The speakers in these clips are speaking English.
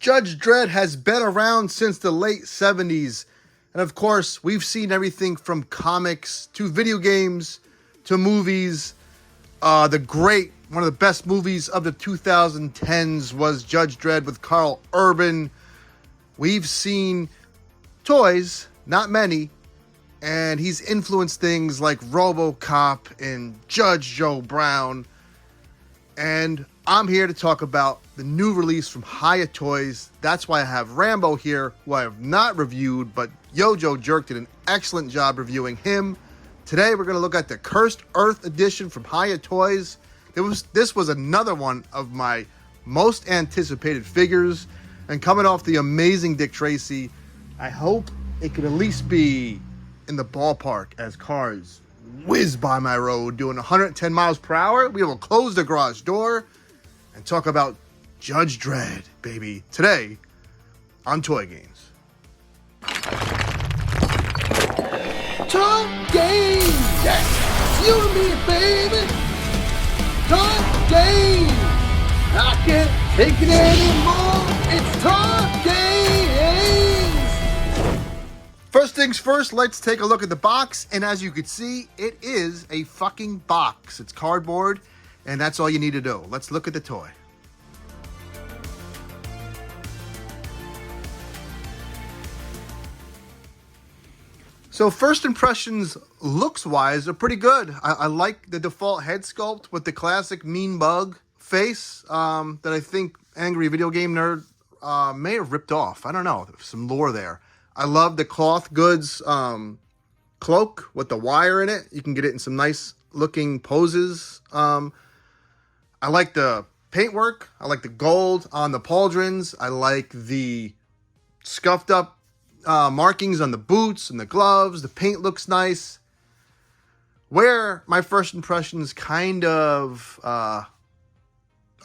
Judge Dredd has been around since the late 70s. And of course, we've seen everything from comics to video games to movies. One of the best movies of the 2010s was Judge Dredd with Carl Urban. We've seen toys, not many, and he's influenced things like RoboCop and Judge Joe Brown. And I'm here to talk about the new release from Hiya Toys. That's why I have Rambo here, who I have not reviewed, but Yojo Jerk did an excellent job reviewing him. Today we're going to look at the Cursed Earth edition from Hiya Toys. This was another one of my most anticipated figures, and coming off the amazing Dick Tracy, I hope it could at least be in the ballpark as cars whiz by my road doing 110 miles per hour. We will close the garage door and talk about Judge Dredd, baby, today on Toy Games. Toy Games! Yeah! It's you and me, baby! Toy Games! I can't take it anymore! It's Toy Games! First things first, let's take a look at the box. And as you can see, it is a fucking box. It's cardboard, and that's all you need to do. Let's look at the toy. So first impressions, looks-wise, are pretty good. I like the default head sculpt with the classic mean bug face that I think Angry Video Game Nerd may have ripped off. I don't know. There's some lore there. I love the cloth goods cloak with the wire in it. You can get it in some nice looking poses. I like the paintwork. I like the gold on the pauldrons. I like the scuffed up markings on the boots and the gloves. The paint looks nice. Where my first impressions kind of are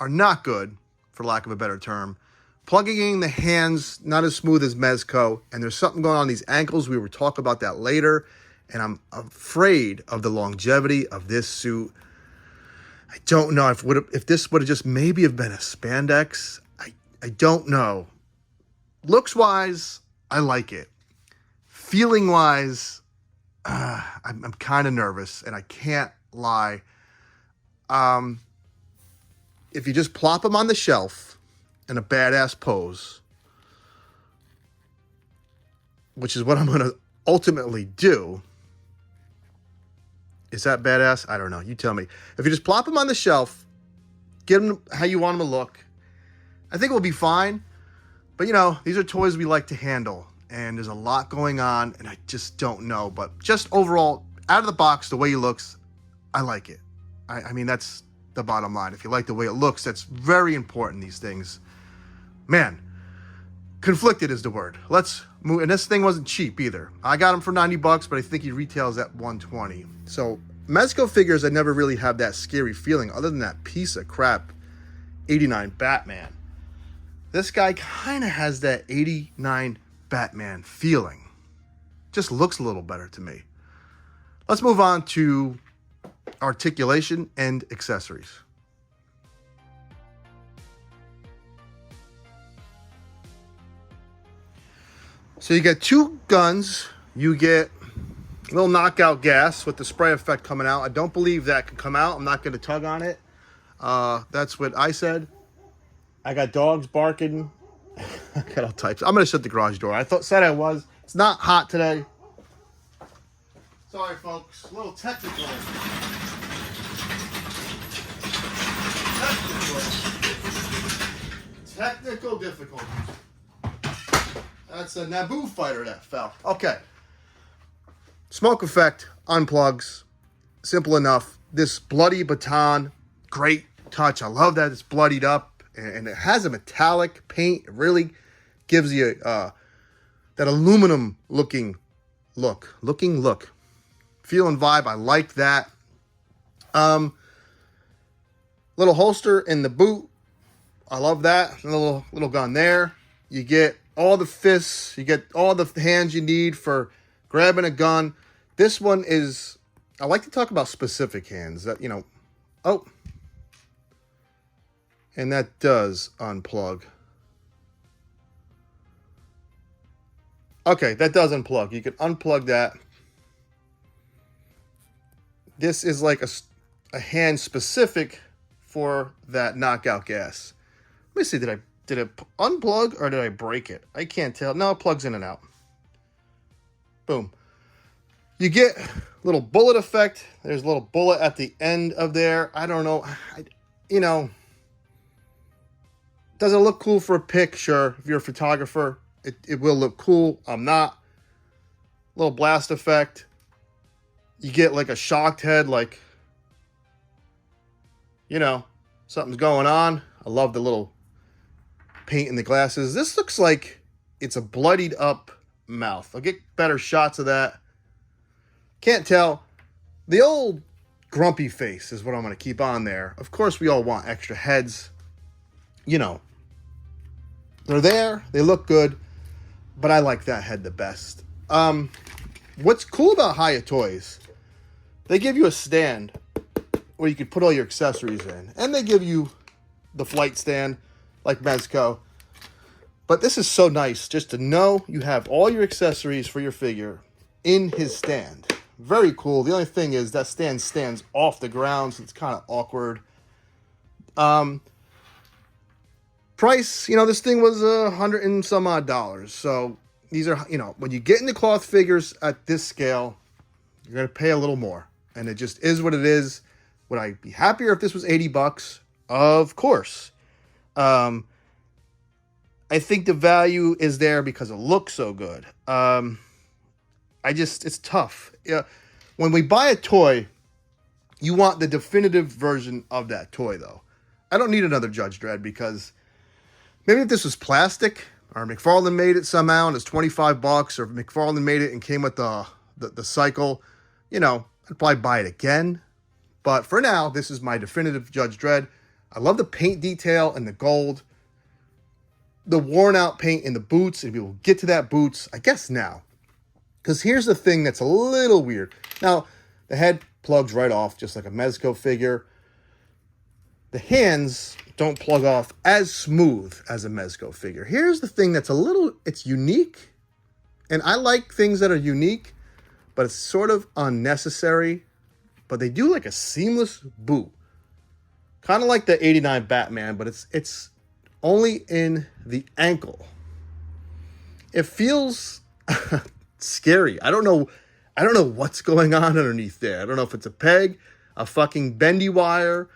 not good, for lack of a better term, plugging in the hands, not as smooth as Mezco, and there's something going on these ankles. We will talk about that later, and I'm afraid of the longevity of this suit. I don't know if this would have just maybe have been a spandex. I don't know. Looks-wise, I like it. Feeling-wise, I'm kind of nervous, and I can't lie. If you just plop them on the shelf in a badass pose, which is what I'm going to ultimately do. Is that badass? I don't know. You tell me. If you just plop them on the shelf, get them how you want them to look, I think it will be fine. But, you know, these are toys we like to handle, and there's a lot going on, and I just don't know. But just overall, out of the box, the way he looks, I like it. I mean, that's the bottom line. If you like the way it looks, that's very important, these things. Man, conflicted is the word. Let's move. And this thing wasn't cheap either. I got him for $90, but I think he retails at $120. So Mezco figures, I never really have that scary feeling other than that piece of crap 89 Batman. This guy kind of has that 89 Batman feeling. Just looks a little better to me. Let's move on to articulation and accessories. So you get two guns. You get a little knockout gas with the spray effect coming out. I don't believe that can come out. I'm not going to tug on it. That's what I said. I got dogs barking. I got all types. I'm going to shut the garage door. Said I was. It's not hot today. Sorry, folks. A little technical. Technical difficulties. That's a Naboo fighter that fell. Okay. Smoke effect, unplugs. Simple enough. This bloody baton, great touch. I love that it's bloodied up. And it has a metallic paint. It really gives you that aluminum looking look. Feel and vibe. I like that. Little holster in the boot. I love that. A little gun there. You get all the fists. You get all the hands you need for grabbing a gun. This one is, I like to talk about specific hands that, you know, and that does unplug. Okay, that does unplug. You can unplug that. This is like a hand specific for that knockout gas. Let me see, did it unplug or did I break it? I can't tell. No, it plugs in and out. Boom. You get a little bullet effect. There's a little bullet at the end of there. I don't know. Does it look cool for a pic? Sure. If you're a photographer, it will look cool. I'm not. Little blast effect. You get like a shocked head, like, something's going on. I love the little paint in the glasses. This looks like it's a bloodied up mouth. I'll get better shots of that. Can't tell. The old grumpy face is what I'm going to keep on there. Of course, we all want extra heads. They're there. They look good. But I like that head the best. What's cool about Hiya Toys, they give you a stand where you could put all your accessories in. And they give you the flight stand like Mezco. But this is so nice just to know you have all your accessories for your figure in his stand. Very cool. The only thing is that stand stands off the ground, so it's kind of awkward. Price, this thing was $100 and some odd. So these are, when you get into cloth figures at this scale, you're going to pay a little more. And it just is what it is. Would I be happier if this was $80? Of course. I think the value is there because it looks so good. It's tough. Yeah, when we buy a toy, you want the definitive version of that toy, though. I don't need another Judge Dredd because maybe if this was plastic or McFarlane made it somehow and it's $25, or McFarlane made it and came with the cycle, I'd probably buy it again. But for now, this is my definitive Judge Dredd. I love the paint detail and the gold. The worn out paint in the boots, and we will get to that boots, I guess now. Because here's the thing that's a little weird. Now, the head plugs right off, just like a Mezco figure. The hands don't plug off as smooth as a Mezco figure. Here's the thing that's it's unique. And I like things that are unique, but it's sort of unnecessary. But they do like a seamless boot. Kind of like the 89 Batman, but it's only in the ankle. It feels scary. I don't know what's going on underneath there. I don't know if it's a peg, a fucking bendy wire.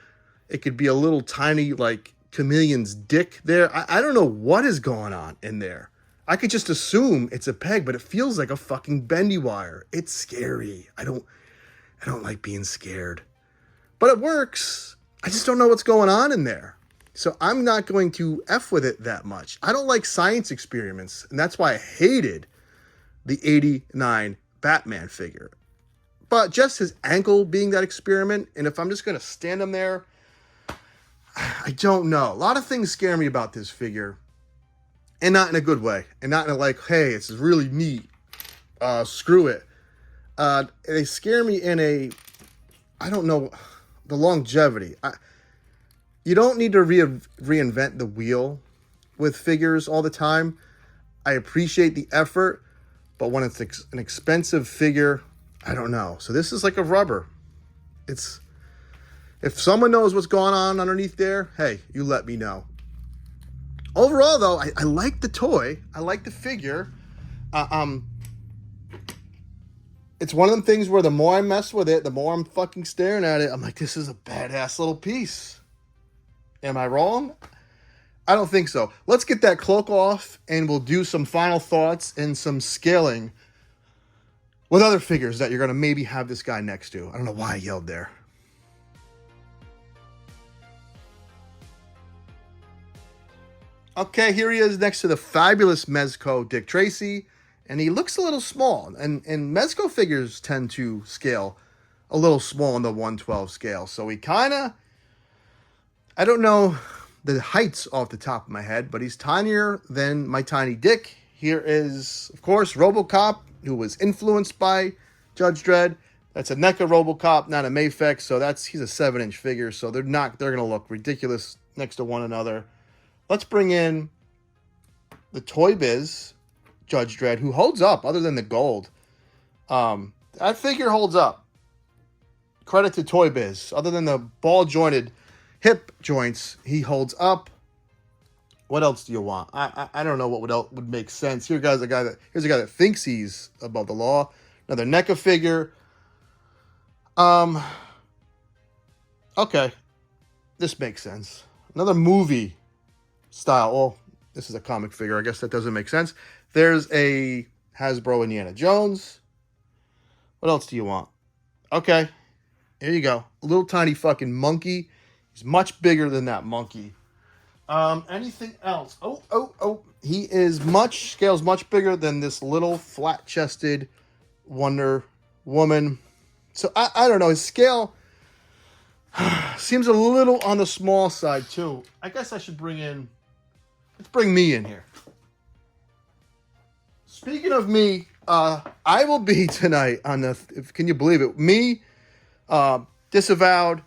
It could be a little tiny, like, chameleon's dick there. I don't know what is going on in there. I could just assume it's a peg, but it feels like a fucking bendy wire. It's scary. I don't like being scared. But it works. I just don't know what's going on in there. So I'm not going to F with it that much. I don't like science experiments, and that's why I hated the 89 Batman figure. But just his ankle being that experiment, and if I'm just going to stand him there, I don't know. A lot of things scare me about this figure, and not in a good way, and not in a like, hey, it's really neat. Screw it. They scare me in a, I don't know, the longevity. You don't need to reinvent the wheel with figures all the time. I appreciate the effort, but when it's an expensive figure, I don't know. So this is like a rubber. If someone knows what's going on underneath there, hey, you let me know. Overall, though, I like the toy. I like the figure. It's one of them things where the more I mess with it, the more I'm fucking staring at it. I'm like, this is a badass little piece. Am I wrong? I don't think so. Let's get that cloak off, and we'll do some final thoughts and some scaling with other figures that you're going to maybe have this guy next to. I don't know why I yelled there. Okay, here he is next to the fabulous Mezco Dick Tracy, and he looks a little small. And Mezco figures tend to scale a little small on the 112 scale. So he kind of, I don't know the heights off the top of my head, but he's tinier than my tiny dick. Here is, of course, RoboCop, who was influenced by Judge Dredd. That's a NECA RoboCop, not a Mafex, so he's a 7-inch figure, so they're gonna look ridiculous next to one another. Let's bring in the Toy Biz Judge Dredd, who holds up other than the gold. That figure holds up. Credit to Toy Biz. Other than the ball-jointed hip joints, he holds up. What else do you want? I don't know what else would make sense. Here's a guy that thinks he's above the law. Another NECA figure. Okay. This makes sense. Another movie style. Well, this is a comic figure. I guess that doesn't make sense. There's a Hasbro Indiana Jones. What else do you want? Okay. Here you go. A little tiny fucking monkey. He's much bigger than that monkey. Anything else? Oh. He scales much bigger than this little flat-chested Wonder Woman. So I don't know. His scale seems a little on the small side too. I guess I should let's bring me in here. Speaking of me, I will be tonight on can you believe it? Me, Disavowed,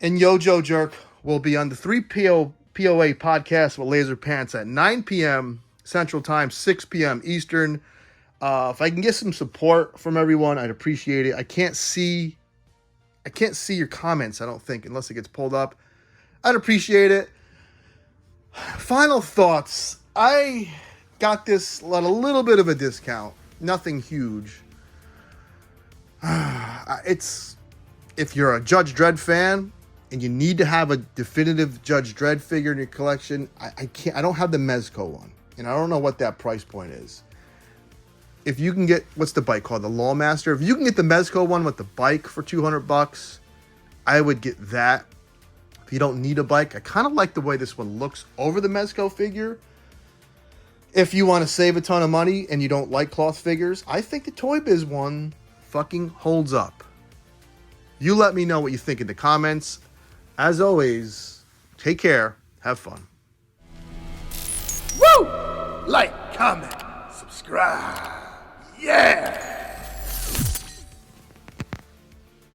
and Yojo Jerk will be on the 3POA podcast with Laser Pants at 9 p.m. Central Time, 6 p.m. Eastern. If I can get some support from everyone, I'd appreciate it. I can't see your comments, I don't think, unless it gets pulled up. I'd appreciate it. Final thoughts. I got this at a little bit of a discount. Nothing huge. If you're a Judge Dredd fan and you need to have a definitive Judge Dredd figure in your collection, I don't have the Mezco one. And I don't know what that price point is. If you can get, what's the bike called? The Lawmaster. If you can get the Mezco one with the bike for $200, I would get that. If you don't need a bike, I kind of like the way this one looks over the Mezco figure. If you want to save a ton of money and you don't like cloth figures, I think the Toy Biz one fucking holds up. You let me know what you think in the comments. As always, take care. Have fun. Woo! Like, comment, subscribe. Yeah!